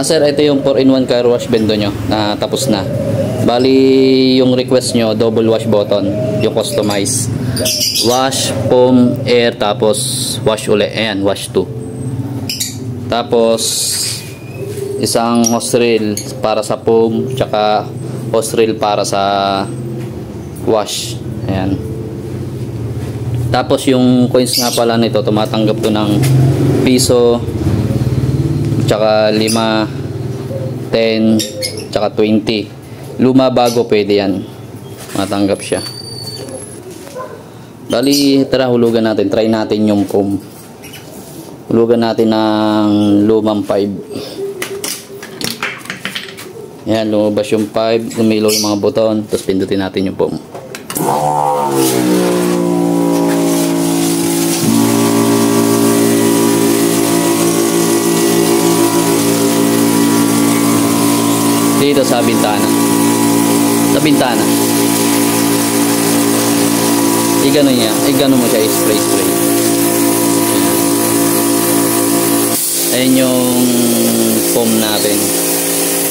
Sir, ito yung 4-in-1 car wash bendo nyo na tapos na. Bali, yung request nyo, double wash button, yung customize. Wash, foam, air, tapos wash uli. Ayan, wash 2. Tapos, isang hose reel para sa foam, tsaka hose reel para sa wash. Ayan. Tapos, yung coins nga pala nito, tumatanggap to ng piso, tsaka 5, 10, tsaka 20. Luma bago pwede yan, matanggap siya. Bali, tara hulugan natin, try natin yung foam. Hulugan natin ng lumang 5. Yan, lumabas yung 5, lumilaw yung mga buton, tapos pindutin natin yung foam. Dito sa bintana. Sa bintana. Igano niya. Igano mo siya. Spray. Ayan yung foam natin.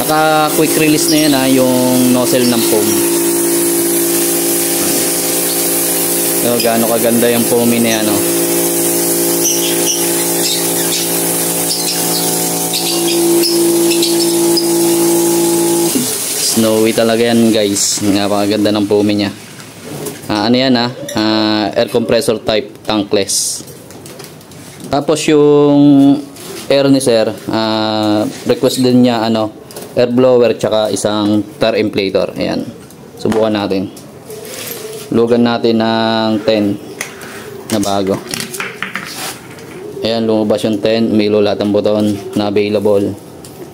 Naka quick release na yan, yung nozzle ng foam. Gaano kaganda yung foam na yan. Snowy talaga yan, guys. Napakaganda ng foam niya. Ano yan, air compressor type, tankless. Tapos yung air ni sir, request din niya air blower tsaka isang tire inflator. Ayan, subukan natin. Lugan natin ng 10 na bago. Ayan, lumabas yung 10, umilo lahat ng buton na available.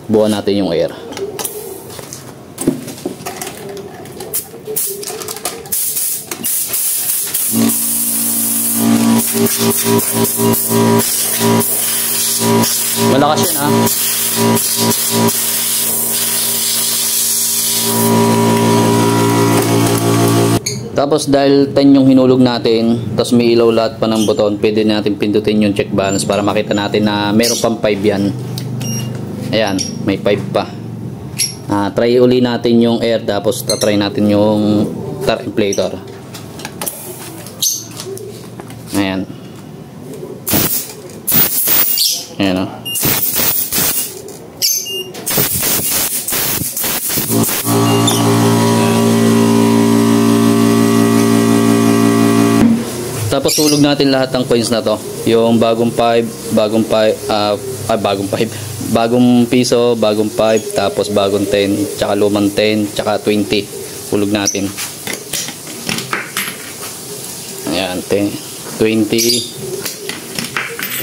Buuan natin yung air. Malakas yan, Tapos dahil 10 yung hinulog natin, tapos may ilaw lahat pa ng buton, pwede natin pindutin yung check balance para makita natin na meron pang 5 yan. Ayan, may 5 pa. Try uli natin yung air, tapos try natin yung tire inflator. Ayan. Ayan, Tapos hulog natin lahat ng coins na to. Yung bagong 5, bagong piso, bagong 5, tapos bagong 10, tsaka lumang 10, tsaka 20. Hulog natin. Ayan, 10, 20,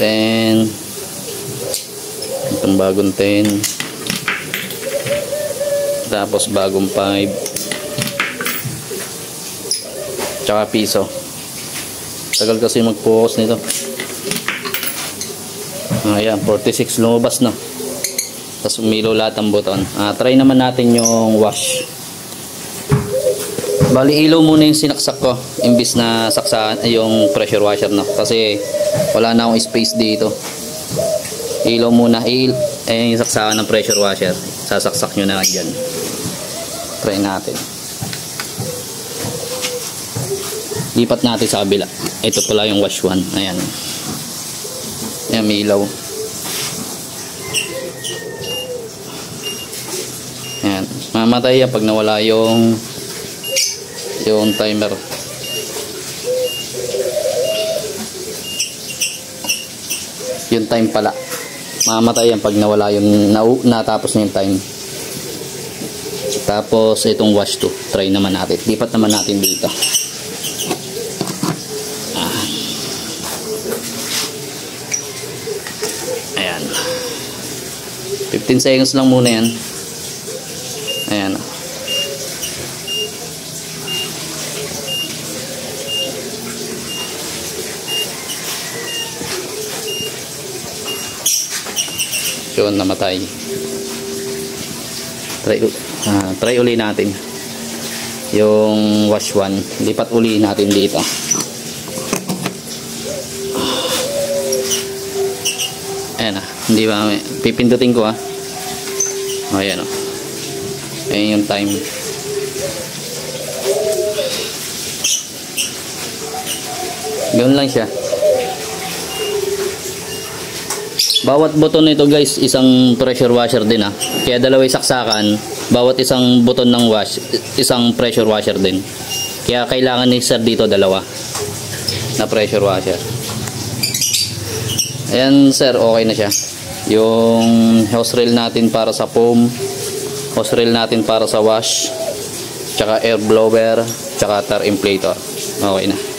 10, itong bagong 10, tapos bagong 5, tsaka piso. Tagal kasi mag-focus nito. Ayan, 46 lumabas na. Tapos umilaw lahat ng buton. Try naman natin yung wash. Bali, ilaw muna yung sinaksak ko imbis na saksahan yung pressure washer, kasi wala na akong space dito. Ilaw muna, yung saksakan ng pressure washer, sasaksak nyo na lang dyan. Try natin. Lipat natin sa kabila. Ito pala yung wash 1. Ayan. Ayan, may ilaw. Ayan. Mamatay yan pag nawala yung timer. Yung time pala. Mamatay yan pag nawala yung natapos na yung time. Tapos itong wash 2. Try naman natin. Lipat naman natin dito. Ayan. 15 seconds lang muna yan. Ayan. Yun, namatay. Try uli natin yung wash 1. Lipat uli natin dito. Ayan, hindi ba, pipindutin ko Ayan o. Ayan yung time. Ganun lang siya. Bawat buton nito guys, isang pressure washer din Kaya dalawang saksakan, bawat isang buton ng wash, isang pressure washer din. Kaya kailangan ni sir dito dalawa na pressure washer. Ayan sir, okay na siya. Yung hose reel natin para sa foam, hose reel natin para sa wash, tsaka air blower, tsaka tar inflator. Okay na.